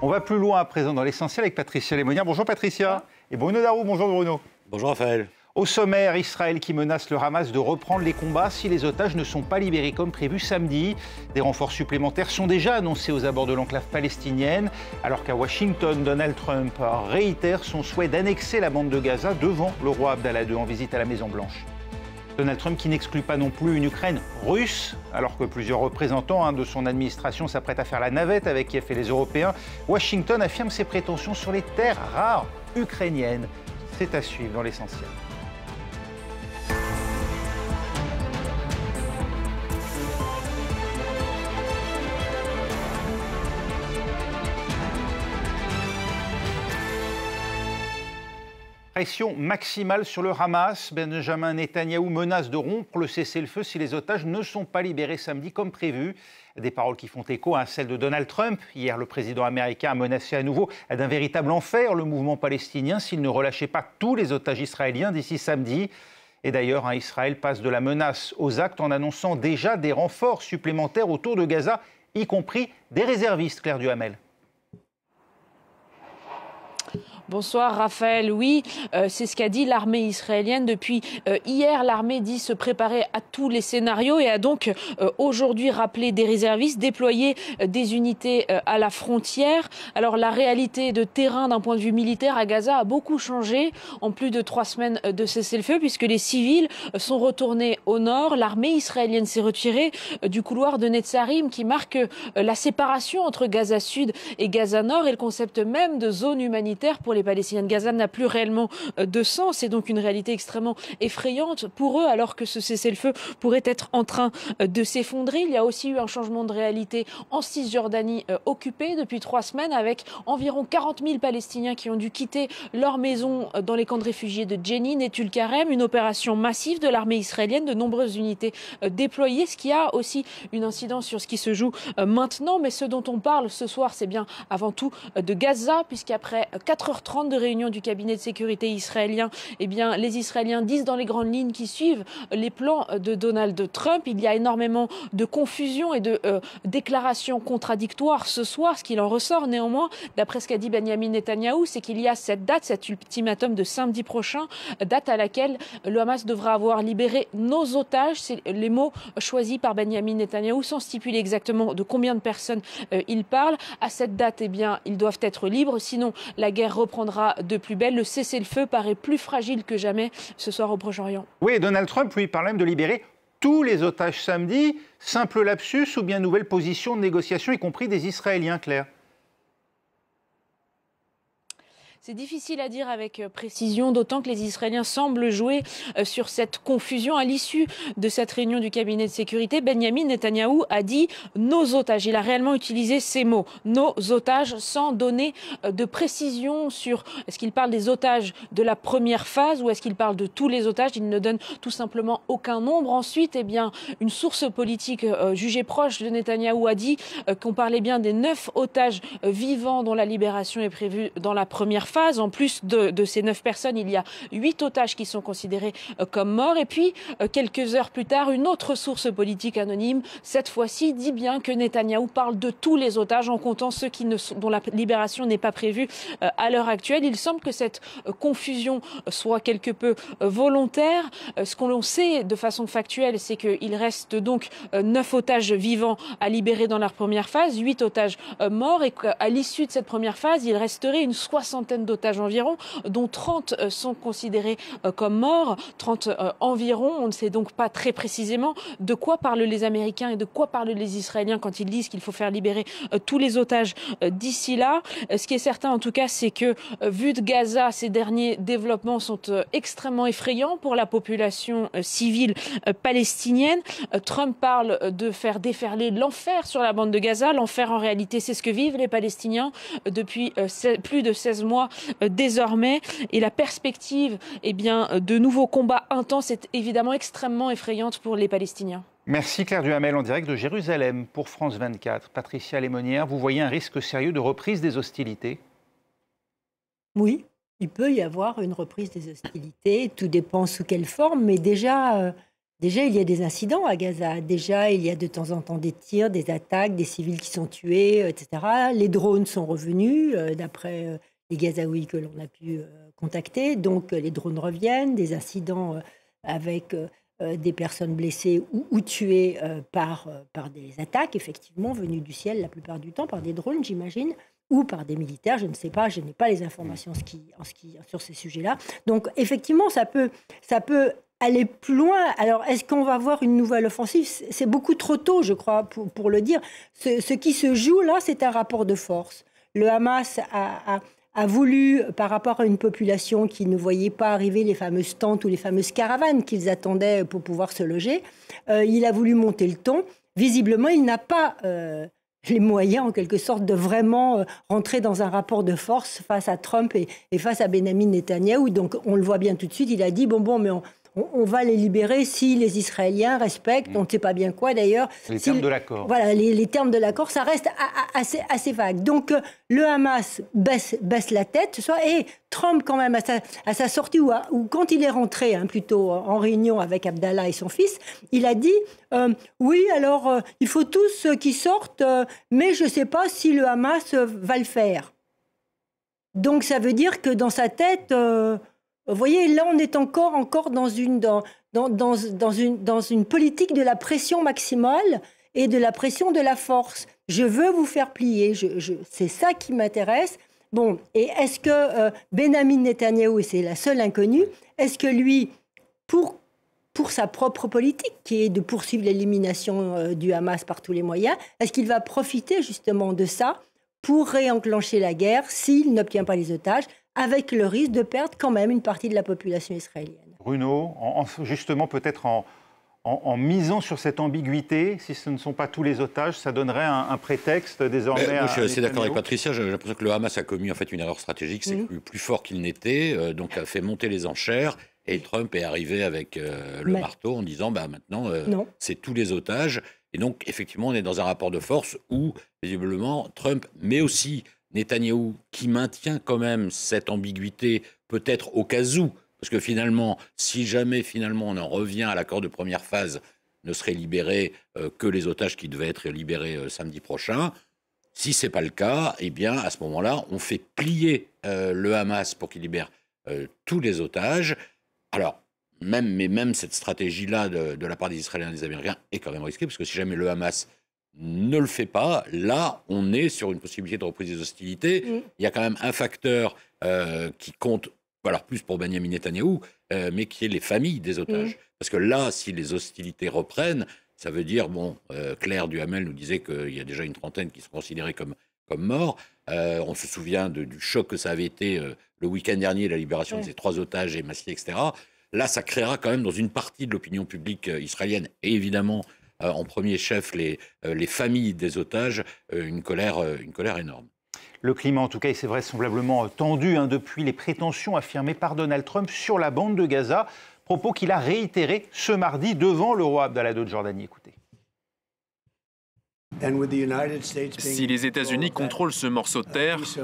On va plus loin à présent dans l'essentiel avec Patricia Lémonière. Bonjour Patricia. Et Bruno Darroux. Bonjour Bruno. Bonjour Raphaël. Au sommaire, Israël qui menace le Hamas de reprendre les combats si les otages ne sont pas libérés comme prévu samedi. Des renforts supplémentaires sont déjà annoncés aux abords de l'enclave palestinienne, alors qu'à Washington, Donald Trump réitère son souhait d'annexer la bande de Gaza devant le roi Abdallah II en visite à la Maison-Blanche. Donald Trump qui n'exclut pas non plus une Ukraine russe, alors que plusieurs représentants de son administration s'apprêtent à faire la navette avec Kiev et les Européens. Washington affirme ses prétentions sur les terres rares ukrainiennes. C'est à suivre dans l'essentiel. Pression maximale sur le Hamas. Benjamin Netanyahou menace de rompre le cessez-le-feu si les otages ne sont pas libérés samedi comme prévu. Des paroles qui font écho à celles de Donald Trump. Hier, le président américain a menacé à nouveau d'un véritable enfer le mouvement palestinien s'il ne relâchait pas tous les otages israéliens d'ici samedi. Et d'ailleurs, Israël passe de la menace aux actes en annonçant déjà des renforts supplémentaires autour de Gaza, y compris des réservistes, Claire Duhamel. Bonsoir Raphaël, oui, c'est ce qu'a dit l'armée israélienne depuis hier. L'armée dit se préparer à tous les scénarios et a donc aujourd'hui rappelé des réservistes, déployé des unités à la frontière. Alors la réalité de terrain d'un point de vue militaire à Gaza a beaucoup changé en plus de 3 semaines de cessez-le-feu puisque les civils sont retournés au nord. L'armée israélienne s'est retirée du couloir de Netzarim qui marque la séparation entre Gaza Sud et Gaza Nord et le concept même de zone humanitaire pour les Palestiniens de Gaza n'a plus réellement de sens. C'est donc une réalité extrêmement effrayante pour eux alors que ce cessez-le-feu pourrait être en train de s'effondrer. Il y a aussi eu un changement de réalité en Cisjordanie occupée depuis 3 semaines avec environ 40 000 Palestiniens qui ont dû quitter leur maison dans les camps de réfugiés de Jenin et Tulkarem. Une opération massive de l'armée israélienne, de nombreuses unités déployées, ce qui a aussi une incidence sur ce qui se joue maintenant. Mais ce dont on parle ce soir, c'est bien avant tout de Gaza puisqu'après 4h30 de réunion du cabinet de sécurité israélien, eh bien, les Israéliens disent dans les grandes lignes qui suivent les plans de Donald Trump. Il y a énormément de confusion et de déclarations contradictoires ce soir. Ce qu'il en ressort néanmoins, d'après ce qu'a dit Benjamin Netanyahou, c'est qu'il y a cette date, cet ultimatum de samedi prochain, date à laquelle le Hamas devra avoir libéré nos otages. C'est les mots choisis par Benjamin Netanyahou sans stipuler exactement de combien de personnes il parle. À cette date, eh bien, ils doivent être libres, sinon la guerre reprendra de plus belle. Le cessez-le-feu paraît plus fragile que jamais ce soir au Proche-Orient. Oui, Donald Trump, lui, parle même de libérer tous les otages samedi. Simple lapsus ou bien nouvelle position de négociation, y compris des Israéliens, Claire? C'est difficile à dire avec précision, d'autant que les Israéliens semblent jouer sur cette confusion. À l'issue de cette réunion du cabinet de sécurité, Benjamin Netanyahou a dit « nos otages ». Il a réellement utilisé ces mots, « nos otages », sans donner de précision sur est-ce qu'il parle des otages de la première phase ou est-ce qu'il parle de tous les otages. Il ne donne tout simplement aucun nombre. Ensuite, eh bien, une source politique jugée proche de Netanyahou a dit qu'on parlait bien des 9 otages vivants dont la libération est prévue dans la première phase. En plus de ces 9 personnes, il y a 8 otages qui sont considérés comme morts. Et puis, quelques heures plus tard, une autre source politique anonyme, cette fois-ci, dit bien que Netanyahou parle de tous les otages en comptant ceux dont la libération n'est pas prévue à l'heure actuelle. Il semble que cette confusion soit quelque peu volontaire. Ce qu'on sait de façon factuelle, c'est qu'il reste donc 9 otages vivants à libérer dans la première phase, 8 otages morts et qu'à l'issue de cette première phase, il resterait une 60aine d'otages environ, dont 30 sont considérés comme morts, 30 environ. On ne sait donc pas très précisément de quoi parlent les Américains et de quoi parlent les Israéliens quand ils disent qu'il faut faire libérer tous les otages d'ici là. Ce qui est certain en tout cas, c'est que vu de Gaza, ces derniers développements sont extrêmement effrayants pour la population civile palestinienne. Trump parle de faire déferler l'enfer sur la bande de Gaza. L'enfer en réalité, c'est ce que vivent les Palestiniens depuis plus de 16 mois désormais. Et la perspective de nouveaux combats intenses est évidemment extrêmement effrayante pour les Palestiniens. Merci Claire Duhamel en direct de Jérusalem pour France 24. Patricia Lémonière, vous voyez un risque sérieux de reprise des hostilités? Oui, il peut y avoir une reprise des hostilités. Tout dépend sous quelle forme, mais déjà Déjà, il y a des incidents à Gaza. Déjà, il y a de temps en temps des tirs, des attaques, des civils qui sont tués, etc. Les drones sont revenus, d'après les Gazaouis que l'on a pu contacter. Donc, les drones reviennent, des incidents avec des personnes blessées ou tuées par des attaques, effectivement, venues du ciel la plupart du temps, par des drones, j'imagine, ou par des militaires, je ne sais pas, je n'ai pas les informations sur ces sujets-là. Donc, effectivement, ça peut aller plus loin. Alors, est-ce qu'on va avoir une nouvelle offensive? C'est beaucoup trop tôt, je crois, pour le dire. Ce qui se joue là, c'est un rapport de force. Le Hamas a voulu, par rapport à une population qui ne voyait pas arriver les fameuses tentes ou les fameuses caravanes qu'ils attendaient pour pouvoir se loger, il a voulu monter le ton. Visiblement, il n'a pas les moyens, en quelque sorte, de vraiment rentrer dans un rapport de force face à Trump et face à Benjamin Netanyahou. Donc, on le voit bien tout de suite, il a dit, mais on va les libérer si les Israéliens respectent, on ne sait pas bien quoi d'ailleurs. Les termes de l'accord. Voilà, les termes de l'accord, ça reste assez vague. Donc le Hamas baisse la tête ce soir, et Trump quand même à sa sortie, ou quand il est rentré plutôt en réunion avec Abdallah et son fils, il a dit oui, alors il faut tous qu'ils sortent, mais je ne sais pas si le Hamas va le faire. Donc ça veut dire que dans sa tête... Vous voyez, là, on est encore dans une politique de la pression maximale et de la pression de la force. Je veux vous faire plier, c'est ça qui m'intéresse. Bon, et est-ce que Benjamin Netanyahou, et c'est la seule inconnue, est-ce que lui, pour sa propre politique, qui est de poursuivre l'élimination du Hamas par tous les moyens, est-ce qu'il va profiter justement de ça pour réenclencher la guerre s'il n'obtient pas les otages, avec le risque de perdre quand même une partie de la population israélienne? Bruno, justement peut-être en misant sur cette ambiguïté, si ce ne sont pas tous les otages, ça donnerait un prétexte désormais moi, à... je suis assez d'accord avec Patricia, j'ai l'impression que le Hamas a commis en fait une erreur stratégique, c'est plus fort qu'il n'était, donc a fait monter les enchères, et Trump est arrivé avec le marteau en disant maintenant c'est tous les otages, et donc effectivement on est dans un rapport de force où visiblement Trump, mais aussi Netanyahou, qui maintient quand même cette ambiguïté, peut-être au cas où, parce que finalement, si jamais on en revient à l'accord de première phase, ne seraient libérés que les otages qui devaient être libérés samedi prochain. Si ce n'est pas le cas, eh bien, à ce moment-là, on fait plier le Hamas pour qu'il libère tous les otages. Alors, même cette stratégie-là de la part des Israéliens et des Américains est quand même risquée, parce que si jamais le Hamas ne le fait pas, là, on est sur une possibilité de reprise des hostilités. Il y a quand même un facteur qui compte, alors plus pour Benjamin Netanyahou, mais qui est les familles des otages. Parce que là, si les hostilités reprennent, ça veut dire, Claire Duhamel nous disait qu'il y a déjà une trentaine qui sont considérés comme morts. On se souvient du choc que ça avait été le week-end dernier, la libération de ces 3 otages émaciés, etc. Là, ça créera quand même dans une partie de l'opinion publique israélienne, et évidemment, en premier chef les familles des otages, une colère énorme. Le climat, en tout cas, est vraisemblablement tendu depuis les prétentions affirmées par Donald Trump sur la bande de Gaza, propos qu'il a réitérés ce mardi devant le roi Abdallah de Jordanie. Écoutez. Si les États-Unis contrôlent ce morceau de terre, ce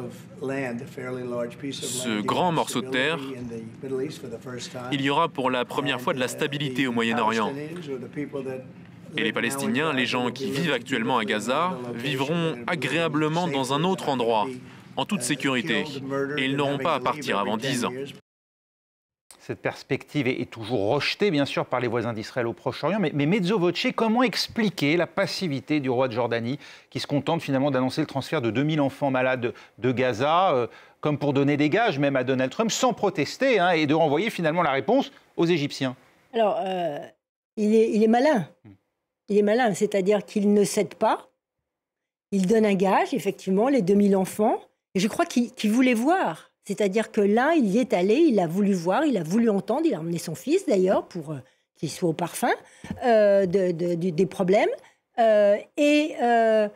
grand morceau de terre, il y aura pour la première fois de la stabilité au Moyen-Orient. Et les Palestiniens, les gens qui vivent actuellement à Gaza, vivront agréablement dans un autre endroit, en toute sécurité. Et ils n'auront pas à partir avant 10 ans. Cette perspective est toujours rejetée, bien sûr, par les voisins d'Israël au Proche-Orient. Mais mezzo voce, comment expliquer la passivité du roi de Jordanie, qui se contente finalement d'annoncer le transfert de 2000 enfants malades de Gaza, comme pour donner des gages même à Donald Trump, sans protester, et de renvoyer finalement la réponse aux Égyptiens? Alors, il est malin. Il est malin, c'est-à-dire qu'il ne cède pas. Il donne un gage, effectivement, les 2000 enfants. Et je crois qu'il voulait voir. C'est-à-dire que là, il y est allé, il a voulu voir, il a voulu entendre. Il a emmené son fils, d'ailleurs, pour qu'il soit au parfum des problèmes. Ils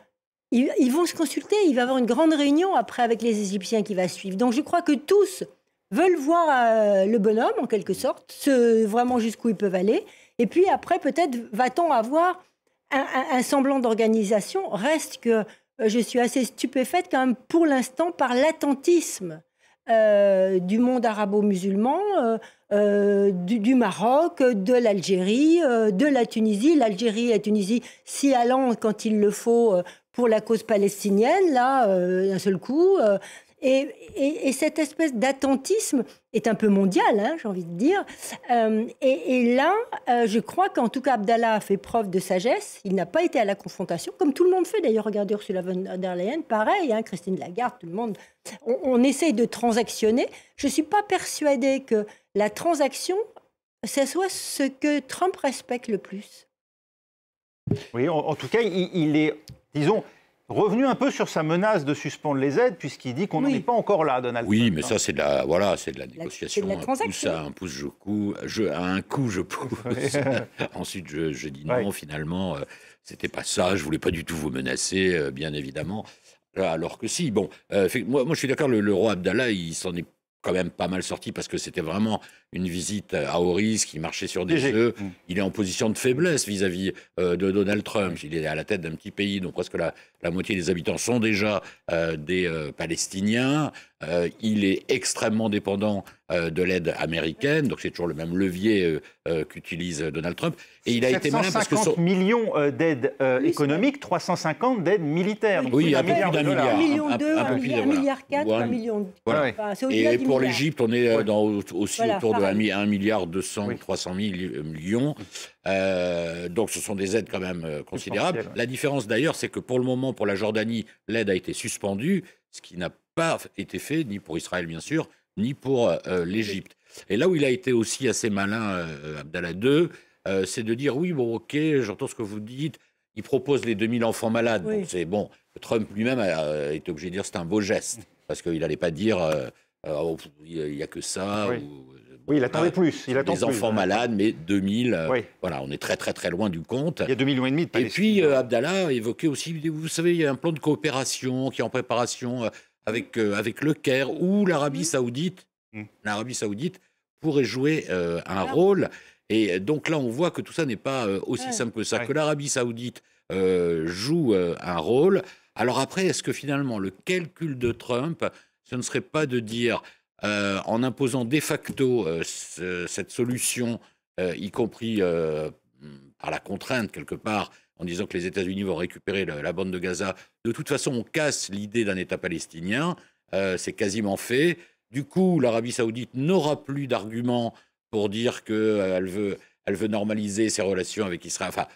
vont se consulter. Il va y avoir une grande réunion après avec les Égyptiens qui va suivre. Donc, je crois que tous veulent voir le bonhomme, en quelque sorte, vraiment jusqu'où ils peuvent aller. Et puis après, peut-être va-t-on avoir un semblant d'organisation. Reste que je suis assez stupéfaite quand même pour l'instant par l'attentisme du monde arabo-musulman, du Maroc, de l'Algérie, de la Tunisie. L'Algérie et la Tunisie s'y allant quand il le faut pour la cause palestinienne, là, d'un seul coup. Et cette espèce d'attentisme est un peu mondial, hein, j'ai envie de dire. Et là, je crois qu'en tout cas, Abdallah a fait preuve de sagesse. Il n'a pas été à la confrontation, comme tout le monde fait. D'ailleurs, regardez Ursula von der Leyen, pareil, hein, Christine Lagarde, tout le monde. On essaye de transactionner. Je ne suis pas persuadée que la transaction, ce soit ce que Trump respecte le plus. Oui, en tout cas, il est, disons, revenu un peu sur sa menace de suspendre les aides, puisqu'il dit qu'on n'en est pas encore là, Donald Trump. Oui, mais ça, c'est de la, c'est de la négociation. C'est de la transaction. Un pouce, je pousse. Ensuite, je dis non, finalement, c'était pas ça, je voulais pas du tout vous menacer, bien évidemment. Alors que si, bon, moi, je suis d'accord, le roi Abdallah, il s'en est quand même pas mal sorti parce que c'était vraiment une visite à haut risque, qui marchait sur des œufs. Il est en position de faiblesse vis-à-vis de Donald Trump. Il est à la tête d'un petit pays dont presque la moitié des habitants sont déjà des Palestiniens. Il est extrêmement dépendant de l'aide américaine, donc c'est toujours le même levier qu'utilise Donald Trump. Et il a été malin parce que 750 millions d'aides économiques, 350 d'aides militaires. Oui, un peu plus d'un milliard. 1,2 million, 1,4 milliard, 1 million. Voilà. Enfin, et pour l'Égypte, on est aussi autour de 1 milliard 200 ou 300 millions. Donc ce sont des aides quand même considérables. La différence d'ailleurs, c'est que pour le moment, pour la Jordanie, l'aide a été suspendue, ce qui n'a pas été fait, ni pour Israël bien sûr, ni pour l'Égypte. Et là où il a été aussi assez malin, Abdallah II, c'est de dire oui, bon, ok, j'entends ce que vous dites. Il propose les 2000 enfants malades. Donc c'est bon. Trump lui-même a été obligé de dire c'est un beau geste, parce qu'il n'allait pas dire il n'y a que ça. Oui, il attendait plus. Il attend des enfants malades, mais 2000. Voilà, on est très très très loin du compte. Il y a 2,5 millions de Palestiniens. Et puis Abdallah a évoqué aussi, vous savez, il y a un plan de coopération qui est en préparation avec le Caire, où l'Arabie Saoudite pourrait jouer un rôle. Et donc là, on voit que tout ça n'est pas aussi simple que ça, que l'Arabie Saoudite joue un rôle. Alors après, est-ce que finalement, le calcul de Trump, ce ne serait pas de dire, en imposant de facto cette solution, y compris par la contrainte quelque part, en disant que les États-Unis vont récupérer la bande de Gaza, de toute façon, on casse l'idée d'un État palestinien, c'est quasiment fait. Du coup, l'Arabie Saoudite n'aura plus d'arguments pour dire qu'elle veut normaliser ses relations avec Israël. Enfin,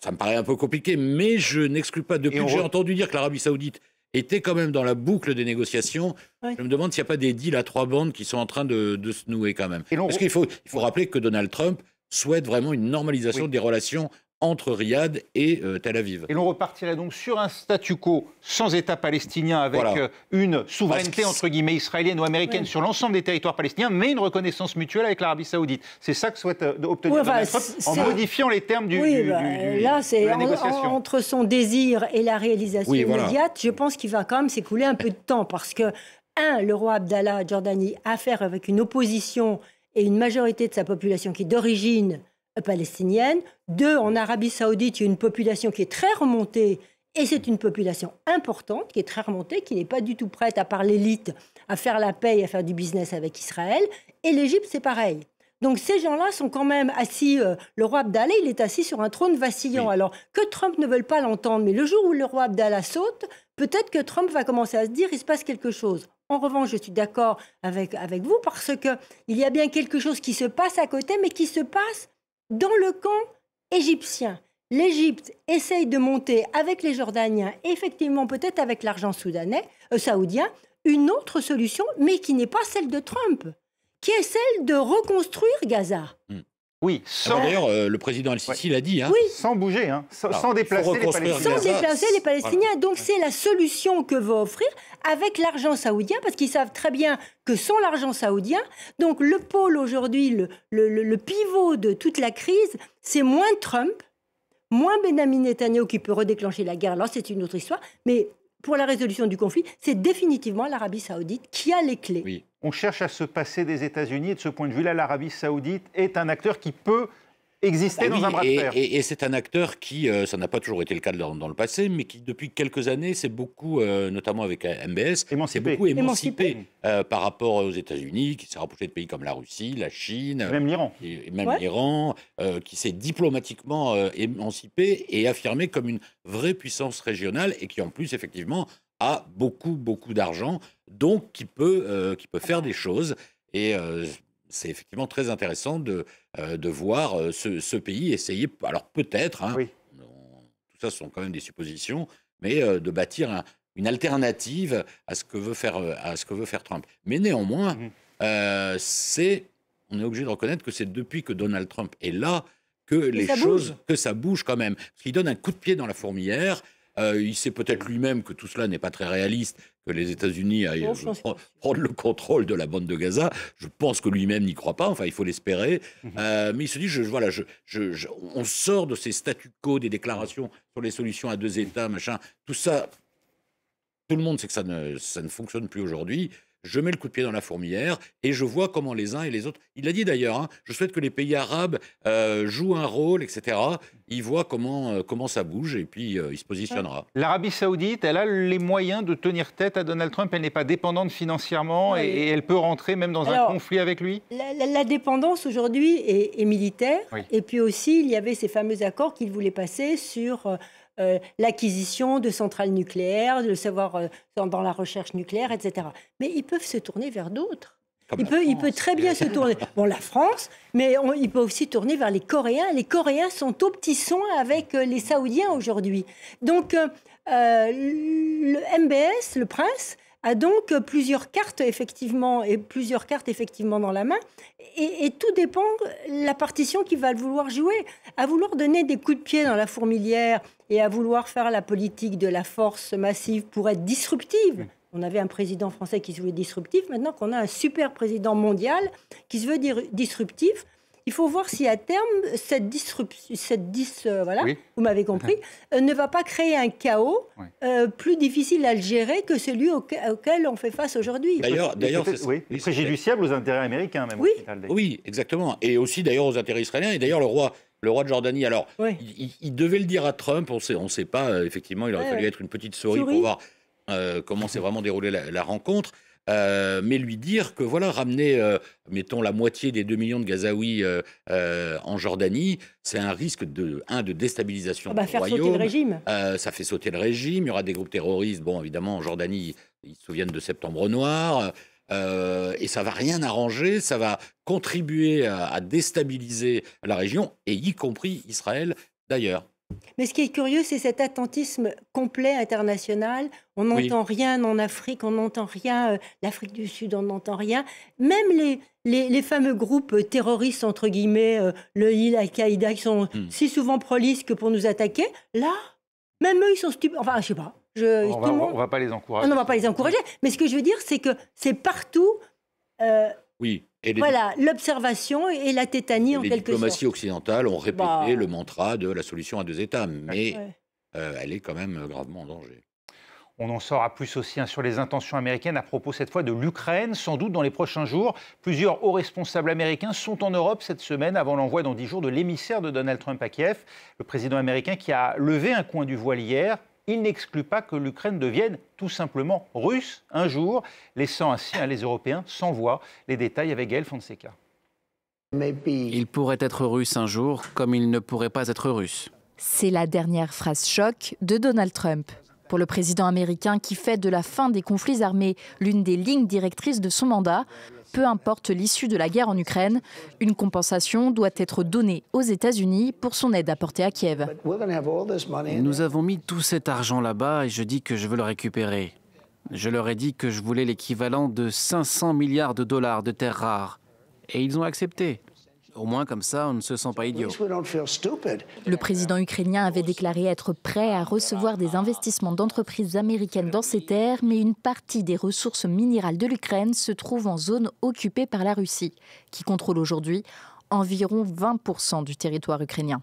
ça me paraît un peu compliqué, mais je n'exclus pas. Depuis que j'ai entendu dire que l'Arabie Saoudite était quand même dans la boucle des négociations, je me demande s'il n'y a pas des deals à 3 bandes qui sont en train de se nouer quand même. Parce qu'il faut rappeler que Donald Trump souhaite vraiment une normalisation des relations entre Riyad et Tel Aviv. Et l'on repartirait donc sur un statu quo sans État palestinien, avec une souveraineté entre guillemets israélienne ou américaine sur l'ensemble des territoires palestiniens, mais une reconnaissance mutuelle avec l'Arabie Saoudite. C'est ça que souhaite obtenir Donald Trump en modifiant les termes là, c'est entre son désir et la réalisation immédiate, je pense qu'il va quand même s'écouler un peu de temps, parce que, le roi Abdallah de Jordanie a affaire avec une opposition et une majorité de sa population qui est d'origine palestinienne. 2, en Arabie Saoudite, il y a une population qui est très remontée, et c'est une population importante, qui est très remontée, qui n'est pas du tout prête, à part l'élite, à faire la paix et à faire du business avec Israël. Et l'Égypte, c'est pareil. Donc ces gens-là sont quand même assis, le roi Abdallah, il est assis sur un trône vacillant. Alors que Trump ne veuille pas l'entendre, mais le jour où le roi Abdallah saute, peut-être que Trump va commencer à se dire, il se passe quelque chose. En revanche, je suis d'accord avec vous, parce qu'il y a bien quelque chose qui se passe à côté, mais qui se passe dans le camp égyptien. L'Égypte essaye de monter avec les Jordaniens, effectivement peut-être avec l'argent saoudien, une autre solution, mais qui n'est pas celle de Trump, qui est celle de reconstruire Gaza. Oui, d'ailleurs, le président Al-Sisi l'a dit. Sans bouger, sans déplacer les Palestiniens. Sans déplacer les Palestiniens. Donc c'est la solution que va offrir avec l'argent saoudien, parce qu'ils savent très bien que sans l'argent saoudien, donc le pôle aujourd'hui, le pivot de toute la crise, c'est moins Trump, moins Benjamin Netanyahou qui peut redéclencher la guerre. Alors c'est une autre histoire, mais pour la résolution du conflit, c'est définitivement l'Arabie Saoudite qui a les clés. Oui. On cherche à se passer des États-Unis, et de ce point de vue-là, l'Arabie Saoudite est un acteur qui peut exister dans un bras de fer. Et c'est un acteur qui, ça n'a pas toujours été le cas dans le passé, mais qui depuis quelques années s'est beaucoup, notamment avec MBS, s'est beaucoup émancipé par rapport aux États-Unis, qui s'est rapproché de pays comme la Russie, la Chine, même l'Iran, l'Iran, qui s'est diplomatiquement émancipé et affirmé comme une vraie puissance régionale et qui en plus effectivement a beaucoup d'argent, donc qui peut faire des choses. Et c'est effectivement très intéressant de voir ce pays essayer, alors peut-être, tout ça sont quand même des suppositions, mais de bâtir une alternative à ce que veut faire Trump. Mais néanmoins, on est obligé de reconnaître que c'est depuis que Donald Trump est là que ça bouge quand même. Parce qu'il donne un coup de pied dans la fourmilière. Il sait peut-être lui-même que tout cela n'est pas très réaliste, que les États-Unis aillent prendre le contrôle de la bande de Gaza. Je pense que lui-même n'y croit pas, enfin il faut l'espérer. Mais il se dit, on sort de ces statu quo, des déclarations sur les solutions à 2 États, machin. Tout ça, tout le monde sait que ça ne fonctionne plus aujourd'hui. Je mets le coup de pied dans la fourmilière et je vois comment les uns et les autres... Il l'a dit d'ailleurs, je souhaite que les pays arabes jouent un rôle, etc. Il voit comment ça bouge et puis il se positionnera. L'Arabie Saoudite, elle a les moyens de tenir tête à Donald Trump. Elle n'est pas dépendante financièrement et elle peut rentrer même dans un conflit avec lui. La dépendance aujourd'hui est militaire. Et puis aussi, il y avait ces fameux accords qu'il voulait passer sur... l'acquisition de centrales nucléaires, de le savoir dans la recherche nucléaire, etc. Mais ils peuvent se tourner vers d'autres. Il peut très bien se tourner. Bon, la France, mais il peut aussi tourner vers les Coréens. Les Coréens sont au petit soin avec les Saoudiens aujourd'hui. Donc, le MBS, le prince, a donc plusieurs cartes effectivement dans la main et tout dépend de la partition qu'il va vouloir jouer. À vouloir donner des coups de pied dans la fourmilière et à vouloir faire la politique de la force massive pour être disruptive. On avait un président français qui se voulait disruptif, maintenant qu'on a un super président mondial qui se veut disruptif. Il faut voir si à terme, vous m'avez compris, ne va pas créer un chaos plus difficile à le gérer que celui auquel on fait face aujourd'hui. D'ailleurs, c'est préjudiciable aux intérêts américains, même. Oui, exactement. Et aussi d'ailleurs aux intérêts israéliens. Et d'ailleurs, le roi de Jordanie, alors, il devait le dire à Trump, on ne sait pas, effectivement, il aurait fallu être une petite souris pour voir comment s'est vraiment déroulée la rencontre. Mais lui dire que ramener, mettons, la moitié des 2 millions de Gazaouis en Jordanie, c'est un risque de déstabilisation du faire royaume. Sauter le régime. Ça fait sauter le régime. Il y aura des groupes terroristes. Bon, évidemment, en Jordanie, ils se souviennent de Septembre Noir. Et ça va rien arranger. Ça va contribuer à déstabiliser la région, et y compris Israël, d'ailleurs. Mais ce qui est curieux, c'est cet attentisme complet international. On n'entend rien en Afrique, on n'entend rien, l'Afrique du Sud, on n'entend rien. Même les fameux groupes terroristes, entre guillemets, le IL, Al-Qaïda, qui sont si souvent prolisses que pour nous attaquer, là, même eux, ils sont stupides. Enfin, je sais pas. On va pas les encourager. On ne va pas les encourager. Mais ce que je veux dire, c'est que c'est partout... l'observation et la tétanie en quelque sorte. Les diplomaties occidentales ont répété le mantra de la solution à 2 États, mais elle est quand même gravement en danger. On en saura plus aussi sur les intentions américaines à propos cette fois de l'Ukraine. Sans doute dans les prochains jours, plusieurs hauts responsables américains sont en Europe cette semaine avant l'envoi dans 10 jours de l'émissaire de Donald Trump à Kiev. Le président américain qui a levé un coin du voile hier. Il n'exclut pas que l'Ukraine devienne tout simplement russe un jour, laissant ainsi les Européens sans voix. Les détails avec Gaël Fonseca. Il pourrait être russe un jour, comme il ne pourrait pas être russe. C'est la dernière phrase choc de Donald Trump. Pour le président américain qui fait de la fin des conflits armés l'une des lignes directrices de son mandat, peu importe l'issue de la guerre en Ukraine, une compensation doit être donnée aux États-Unis pour son aide apportée à Kiev. Nous avons mis tout cet argent là-bas et je dis que je veux le récupérer. Je leur ai dit que je voulais l'équivalent de 500 milliards de dollars de terres rares. Et ils ont accepté. Au moins comme ça, on ne se sent pas idiot. Le président ukrainien avait déclaré être prêt à recevoir des investissements d'entreprises américaines dans ces terres, mais une partie des ressources minérales de l'Ukraine se trouve en zone occupée par la Russie, qui contrôle aujourd'hui environ 20% du territoire ukrainien.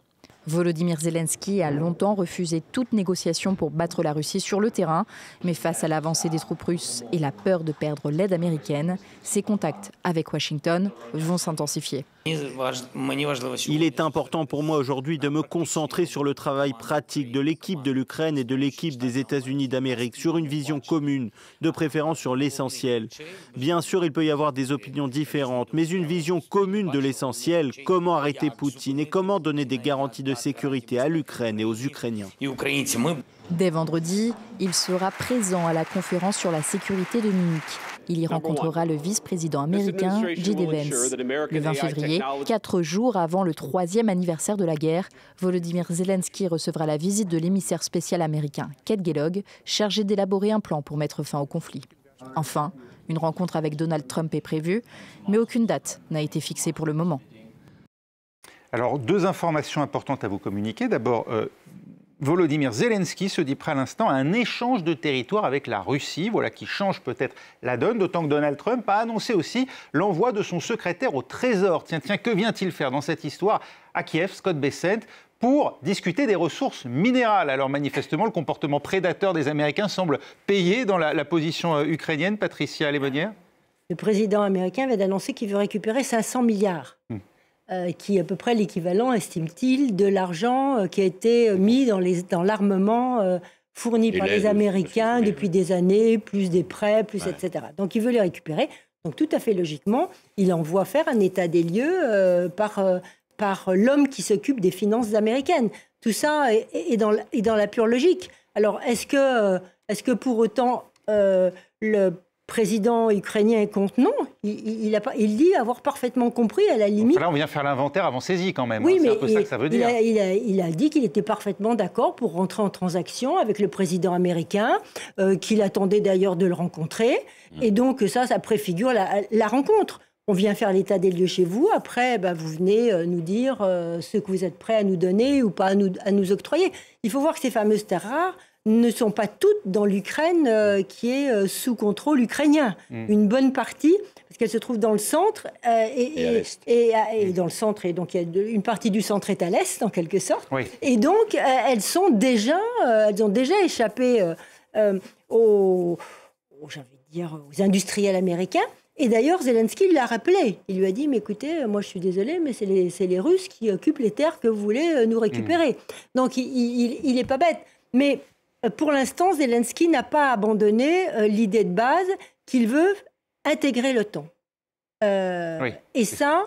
Volodymyr Zelensky a longtemps refusé toute négociation pour battre la Russie sur le terrain, mais face à l'avancée des troupes russes et la peur de perdre l'aide américaine, ses contacts avec Washington vont s'intensifier. Il est important pour moi aujourd'hui de me concentrer sur le travail pratique de l'équipe de l'Ukraine et de l'équipe des États-Unis d'Amérique, sur une vision commune, de préférence sur l'essentiel. Bien sûr, il peut y avoir des opinions différentes, mais une vision commune de l'essentiel, comment arrêter Poutine et comment donner des garanties de sécurité à l'Ukraine et aux Ukrainiens. Dès vendredi, il sera présent à la conférence sur la sécurité de Munich. Il y rencontrera le vice-président américain J.D. Vance. Le 20 février, 4 jours avant le 3e anniversaire de la guerre, Volodymyr Zelensky recevra la visite de l'émissaire spécial américain Kate Kellogg, chargé d'élaborer un plan pour mettre fin au conflit. Enfin, une rencontre avec Donald Trump est prévue, mais aucune date n'a été fixée pour le moment. Alors, 2 informations importantes à vous communiquer. D'abord, Volodymyr Zelensky se dit prêt à l'instant à un échange de territoire avec la Russie, voilà qui change peut-être la donne, d'autant que Donald Trump a annoncé aussi l'envoi de son secrétaire au Trésor. Tiens, que vient-il faire dans cette histoire à Kiev, Scott Bessent, pour discuter des ressources minérales? Alors manifestement, le comportement prédateur des Américains semble payer dans la position ukrainienne. Patricia Lémonnière. Le président américain vient d'annoncer qu'il veut récupérer 500 milliards. Qui est à peu près l'équivalent, estime-t-il, de l'argent qui a été mis dans l'armement fourni par les Américains depuis des années, plus des prêts, etc. Donc il veut les récupérer. Donc tout à fait logiquement, il envoie faire un état des lieux par l'homme qui s'occupe des finances américaines. Tout ça est dans la pure logique. Alors est-ce que pour autant le président ukrainien est contre? Non, il dit avoir parfaitement compris à la limite. Là, on vient faire l'inventaire avant saisie quand même. Oui, c'est un peu ça que ça veut dire. Il a dit qu'il était parfaitement d'accord pour rentrer en transaction avec le président américain, qu'il attendait d'ailleurs de le rencontrer. Et donc ça préfigure la rencontre. On vient faire l'état des lieux chez vous. Après, vous venez nous dire ce que vous êtes prêts à nous donner ou pas à nous octroyer. Il faut voir que ces fameuses terres rares ne sont pas toutes dans l'Ukraine qui est sous contrôle ukrainien. Une bonne partie, parce qu'elle se trouve dans le centre et à l'est. Et dans le centre, et donc il y a une partie du centre est à l'est, en quelque sorte. Oui. Et donc, elles ont déjà échappé aux industriels américains. Et d'ailleurs, Zelensky l'a rappelé. Il lui a dit, mais écoutez, moi je suis désolé, mais c'est les Russes qui occupent les terres que vous voulez nous récupérer. Donc, il n'est pas bête. Mais pour l'instant, Zelensky n'a pas abandonné l'idée de base qu'il veut intégrer l'OTAN. Et ça,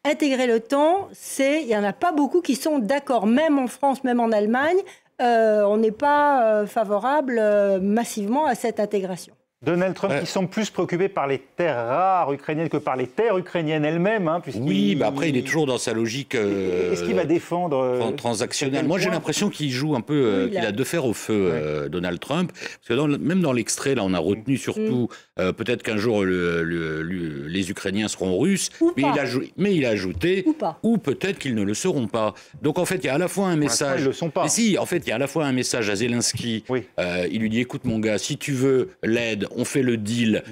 intégrer l'OTAN, il n'y en a pas beaucoup qui sont d'accord. Même en France, même en Allemagne, on n'est pas favorable massivement à cette intégration. Donald Trump qui semble plus préoccupé par les terres rares ukrainiennes que par les terres ukrainiennes elles-mêmes. Oui, après il est toujours dans sa logique est-ce qu'il va défendre transactionnelle. Moi j'ai l'impression qu'il joue un peu, qu'il a deux fers au feu, Donald Trump. Parce que même dans l'extrait, là, on a retenu surtout peut-être qu'un jour les Ukrainiens seront russes, mais il a ajouté ou peut-être qu'ils ne le seront pas. Donc en fait, il y a à la fois un message. Ils le sont pas. Mais si, en fait, il y a à la fois un message à Zelensky. Il lui dit écoute mon gars, si tu veux l'aide, on fait le deal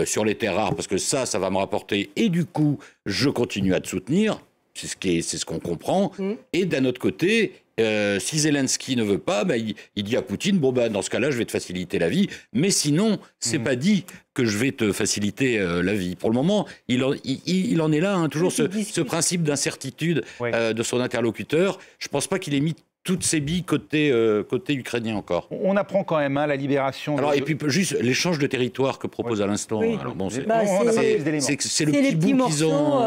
sur les terres rares parce que ça va me rapporter et du coup, je continue à te soutenir. C'est ce qu'on comprend. Et d'un autre côté, si Zelensky ne veut pas, il dit à Poutine, dans ce cas-là, je vais te faciliter la vie. Mais sinon, c'est pas dit que je vais te faciliter la vie. Pour le moment, il en est là, toujours ce principe d'incertitude de son interlocuteur. Je pense pas qu'il ait mis toutes ces billes côté ukrainien encore. On apprend quand même la libération. Alors, et puis juste l'échange de territoire que propose à l'instant. Oui. Alors, bon, c'est le petit bout qu'ils ont.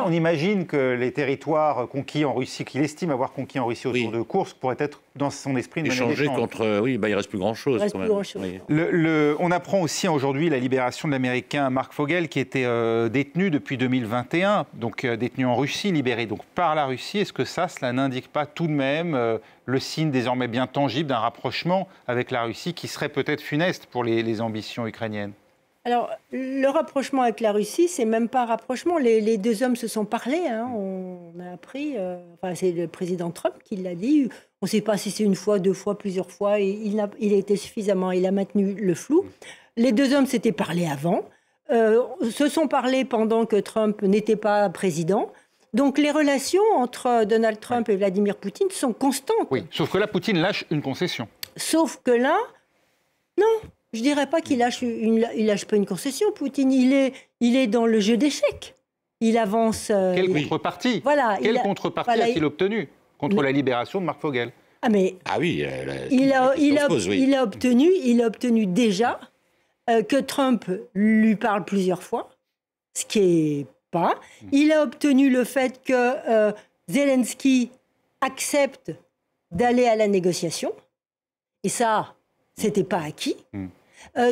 On imagine que les territoires conquis en Russie, qu'il estime avoir conquis en Russie autour de Kursk, pourraient être dans son esprit une échanger contre. Il reste plus grand-chose. On apprend aussi aujourd'hui la libération de l'Américain Mark Fogel, qui était détenu depuis 2021, donc détenu en Russie, libéré donc par la Russie. Est-ce que cela n'indique pas tout de même le signe désormais bien tangible d'un rapprochement avec la Russie qui serait peut-être funeste pour les ambitions ukrainiennes? Alors, le rapprochement avec la Russie, c'est même pas un rapprochement. Les deux hommes se sont parlé. On a appris. C'est le président Trump qui l'a dit. On ne sait pas si c'est une fois, deux fois, plusieurs fois. Il a été suffisamment. Il a maintenu le flou. Les deux hommes s'étaient parlé avant. Se sont parlé pendant que Trump n'était pas président. Donc les relations entre Donald Trump et Vladimir Poutine sont constantes. Oui, sauf que là, Poutine lâche une concession. Sauf que là, non, je ne dirais pas qu'il lâche pas une concession. Poutine, il est dans le jeu d'échecs. il avance... Quelle contrepartie Quelle contrepartie a-t-il obtenu contre la libération de Marc Fogel? Ah oui, il a obtenu déjà que Trump lui parle plusieurs fois, ce qui est pas. Il a obtenu le fait que Zelensky accepte d'aller à la négociation, et ça, c'était pas acquis.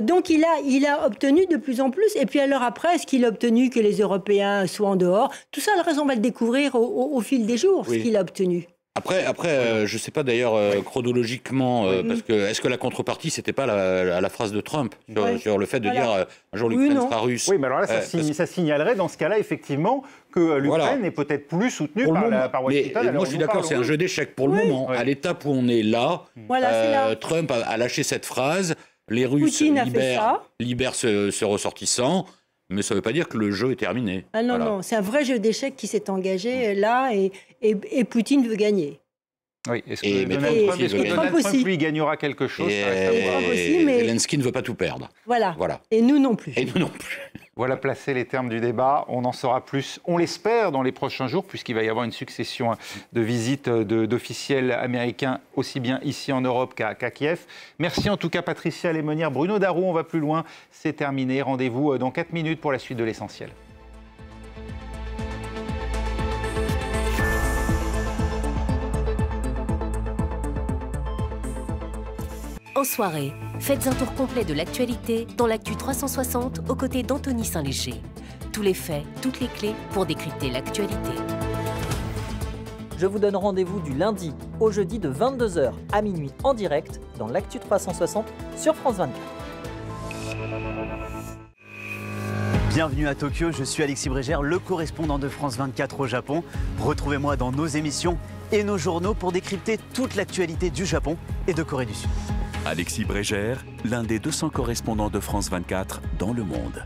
Donc il a obtenu de plus en plus. Et puis alors après, est-ce qu'il a obtenu que les Européens soient en dehors? Tout ça, on va le découvrir au fil des jours, ce qu'il a obtenu. Après, je ne sais pas d'ailleurs chronologiquement, parce que est-ce que la contrepartie, c'était pas la phrase de Trump sur le fait de dire un jour l'Ukraine sera russe? Oui, mais alors là, ça signalerait dans ce cas-là, effectivement, que l'Ukraine est peut-être plus soutenue par Washington. Moi, je suis d'accord, c'est un jeu d'échecs pour le moment. À l'étape où on est là, Trump a lâché cette phrase, les Russes libèrent ce ressortissant. Mais ça ne veut pas dire que le jeu est terminé. Ah non, non, c'est un vrai jeu d'échecs qui s'est engagé là et Poutine veut gagner. Oui, est-ce que Donald Trump, lui, gagnera quelque chose? Zelensky ne veut pas tout perdre. Voilà. Et nous non plus. Voilà placés les termes du débat. On en saura plus, on l'espère, dans les prochains jours, puisqu'il va y avoir une succession de visites d'officiels américains, aussi bien ici en Europe qu'à Kiev. Merci en tout cas Patricia Lémonière, Bruno Darroux, on va plus loin. C'est terminé. Rendez-vous dans 4 minutes pour la suite de l'essentiel. En soirée, faites un tour complet de l'actualité dans l'Actu 360 aux côtés d'Anthony Saint-Léger. Tous les faits, toutes les clés pour décrypter l'actualité. Je vous donne rendez-vous du lundi au jeudi de 22h à minuit en direct dans l'Actu 360 sur France 24. Bienvenue à Tokyo, je suis Alexis Brégère, le correspondant de France 24 au Japon. Retrouvez-moi dans nos émissions et nos journaux pour décrypter toute l'actualité du Japon et de Corée du Sud. Alexis Brégère, l'un des 200 correspondants de France 24 dans le monde.